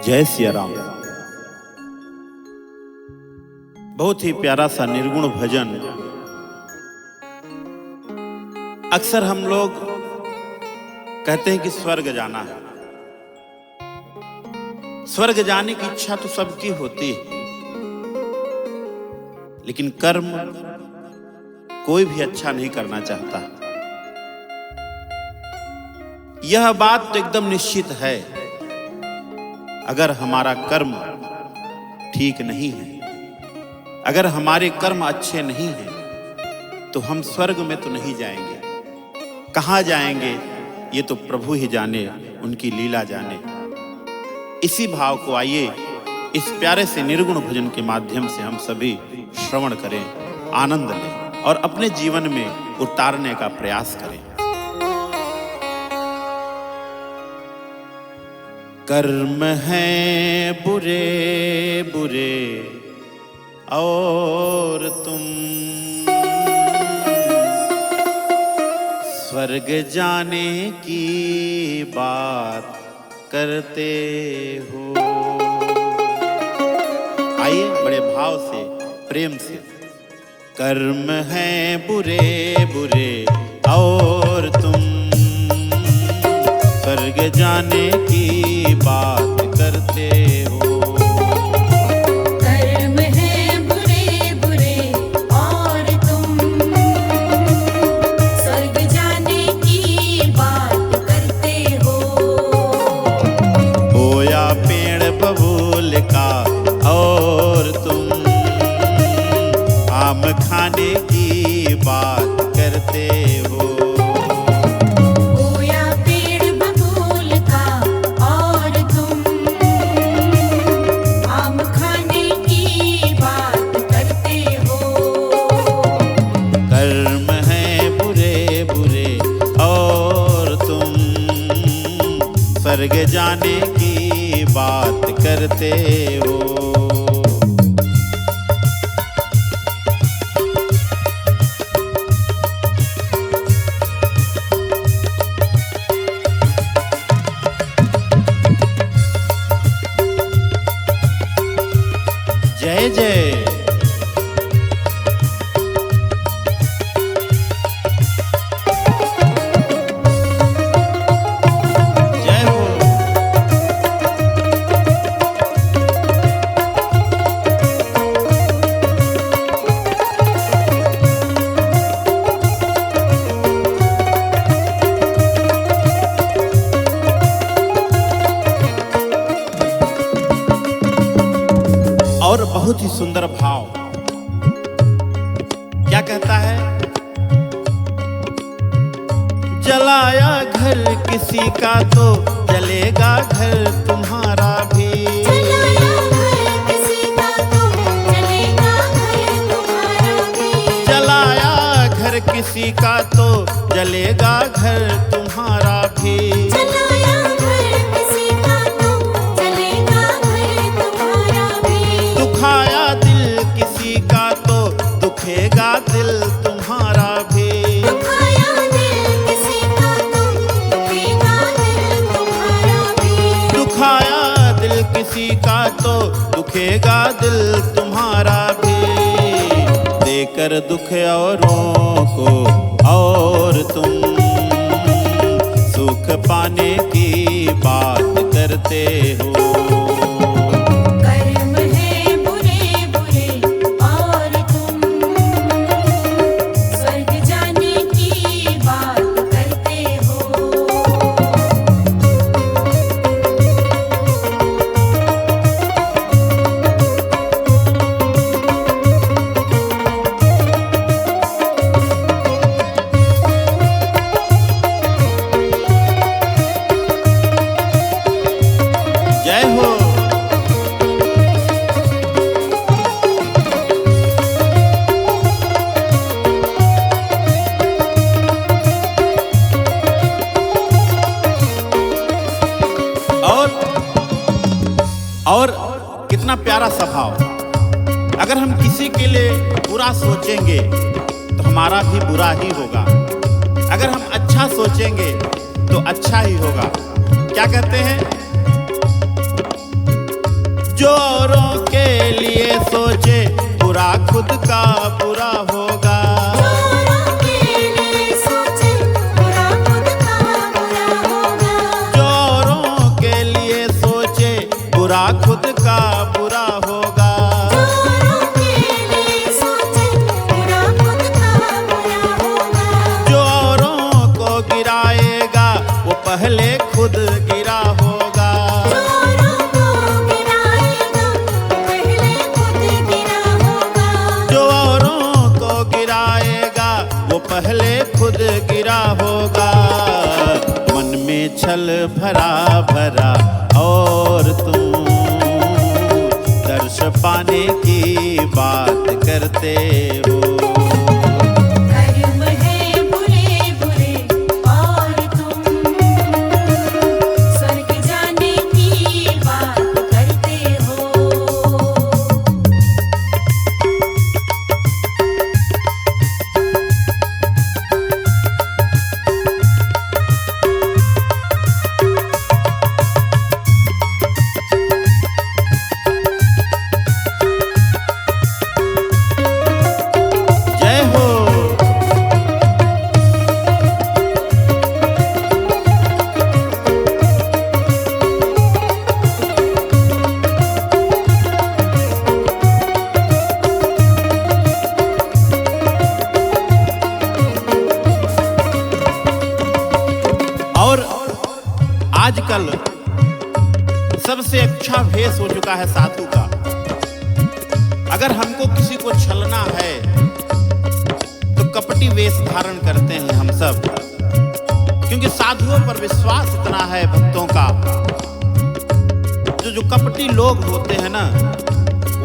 जय सिया राम। बहुत ही प्यारा सा निर्गुण भजन। अक्सर हम लोग कहते हैं कि स्वर्ग जाना है। स्वर्ग जाने की इच्छा तो सबकी होती है, लेकिन कर्म कोई भी अच्छा नहीं करना चाहता। यह बात तो एकदम निश्चित है, अगर हमारा कर्म ठीक नहीं है, अगर हमारे कर्म अच्छे नहीं हैं, तो हम स्वर्ग में तो नहीं जाएंगे। कहाँ जाएंगे ये तो प्रभु ही जाने, उनकी लीला जाने। इसी भाव को आइए इस प्यारे से निर्गुण भजन के माध्यम से हम सभी श्रवण करें, आनंद लें और अपने जीवन में उतारने का प्रयास करें। कर्म हैं बुरे बुरे और तुम स्वर्ग जाने की बात करते हो। आइए बड़े भाव से, प्रेम से। कर्म हैं बुरे बुरे और तुम स्वर्ग जाने की बात करते हो। कर्म हैं बुरे बुरे और तुम स्वर्ग जाने की बात करते हो। बोया पेड़ बबूल का और तुम आम खाने की बात करते हो। स्वर्ग जाने की बात करते हो। जय जय। और बहुत ही सुंदर भाव क्या कहता है? जलाया घर किसी का तो जलेगा घर तुम्हारा भी। जलाया घर किसी का तो जलेगा घर तुम्हारा भी। जलाया घर किसी का तो जलेगा घर तुम्हारा भी। जलाया घर किसी का तो जलेगा घर तुम्हारा भी। दुखाया दिल किसी का तो दुखेगा दिल तुम्हारा भी। दुखाया दिल किसी का तो दुखेगा दिल तुम्हारा भी। दुखाया दिल किसी का तो दुखेगा दिल तुम्हारा भी। देकर दुख औरों को और तुम सुख पाने की बात करते हो। कर्म हैं बुरे बुरे और तुम स्वर्ग जाने की बात करते हो। जय हो। और कितना प्यारा स्वभाव। अगर हम किसी के लिए बुरा सोचेंगे तो हमारा भी बुरा ही होगा, अगर हम अच्छा सोचेंगे तो अच्छा ही होगा। क्या कहते हैं? जो औरों के लिए सोचे बुरा खुद का बुरा होगा। औरों के लिए सोचे बुरा खुद का बुरा होगा। जो औरों के लिए सोचे बुरा खुद का बुरा होगा। औरों के लिए सोचे बुरा खुद का बुरा होगा। जो औरों को गिराएगा वो पहले खुद गिरा होगा। औरों को गिराएगा पहले खुद गिरा होगा। जो औरों को गिराएगा वो पहले खुद गिरा होगा। मन में छल भरा भरा और तुम दर्श पाने की बात करते हो। कर्म है बुरे बुरे और तुम स्वर्ग जाने की बात करते हो। जय हो। और आजकल सबसे अच्छा भेष हो चुका है साधु का। अगर हमको किसी को छलना है तो कपटी वेश धारण करते हैं हम सब, क्योंकि साधुओं पर विश्वास इतना है भक्तों का। जो कपटी लोग होते हैं ना,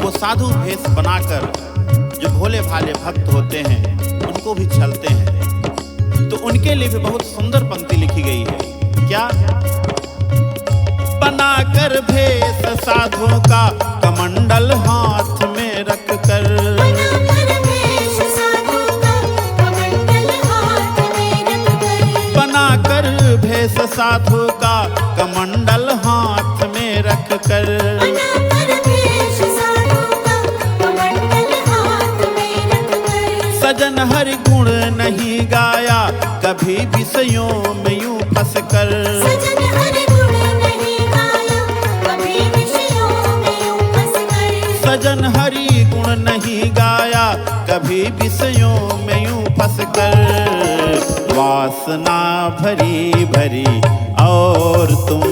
वो साधु भेष बनाकर जो भोले भाले भक्त होते हैं उनको भी छलते हैं। तो उनके लिए भी बहुत सुंदर पंक्ति लिखी गई है। क्या? बनाकर भेष साधुओं का कमंडल हाथ में रखकर। बनाकर भेष साधु का कमंडल हाथ में रखकर। बनाकर भेष साधु का कमंडल हाथ में रखकर। बनाकर भेष साधु का कमंडल हाथ में रखकर। सजन हरि गुण नहीं गाया कभी विषयों में यूं फंसकर। सजन हरि गुण नहीं गाया कभी विषयों में यूं फंसकर। सजन हरि गुण नहीं गाया कभी विषयों में यूं फंसकर। वासना भरी भरी और तुम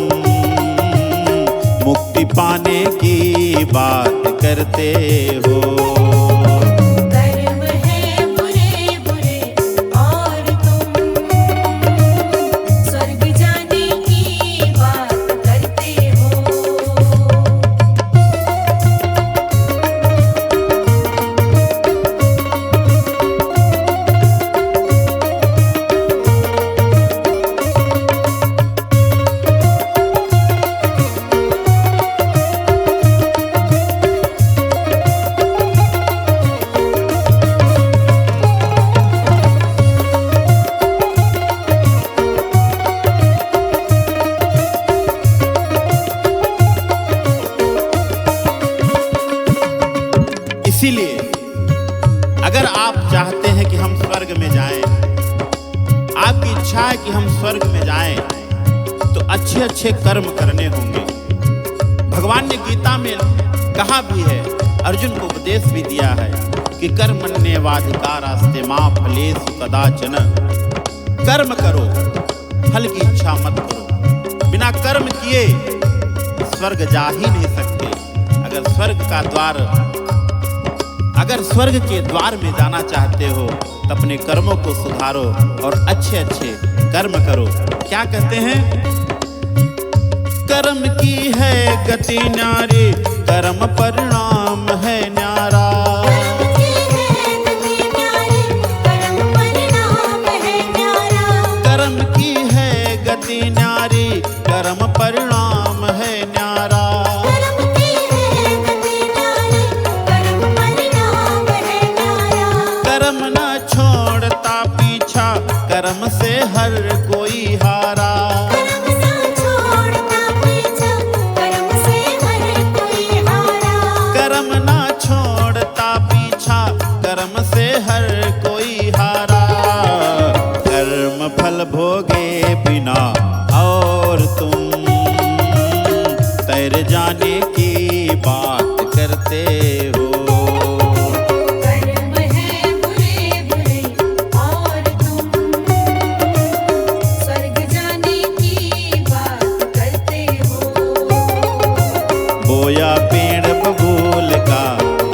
मुक्ति पाने की बात करते हो। कर्म है बुरे बुरे और तुम स्वर्ग जाने की बात करते हो। इसीलिए अगर आप चाहते हैं कि हम स्वर्ग में जाएं, आपकी इच्छा है कि हम स्वर्ग में जाएं, तो अच्छे अच्छे कर्म करने होंगे। भगवान ने गीता में कहा भी है, अर्जुन को उपदेश भी दिया है कि कर्मण्येवाधिकारास्ते मा फलेषु कदाचन। कर्म करो, फल की इच्छा मत करो। बिना कर्म किए स्वर्ग जा ही नहीं सकते। अगर स्वर्ग के द्वार में जाना चाहते हो तो अपने कर्मों को सुधारो और अच्छे अच्छे कर्म करो। क्या कहते हैं? कर्म की है गति न्यारी, कर्म परिणाम है न्यारा। कर्म की है गति न्यारी, कर्म परिणाम है न्यारा। कर्म की है गति न्यारी, कर्म परिणाम है न्यारा। कर्म की है गति न्यारी, कर्म परिणाम है न्यारा। कर्म न छोड़ता पीछा, कर्म से हर कोई हारा। कर्म ना छोड़ता पीछा, कर्म से हर कोई हारा। करते हो। कर्म है बुरे बुरे और तुम स्वर्ग जाने की बात करते हो। बोया पेड़ बबूल का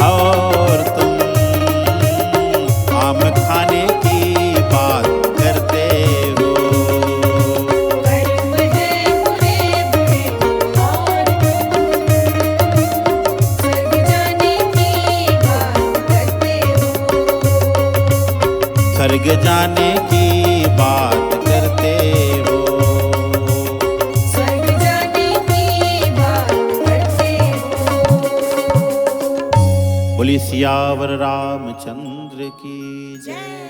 और तुम आम खाने की बात करते हो। कर्म है बुरे बुरे और तुम स्वर्ग जाने की बात करते हो। स्वर्ग जाने की बात करते हो। स्वर्ग जाने की बात करते हो। बोली सियावर रामचंद्र की जय।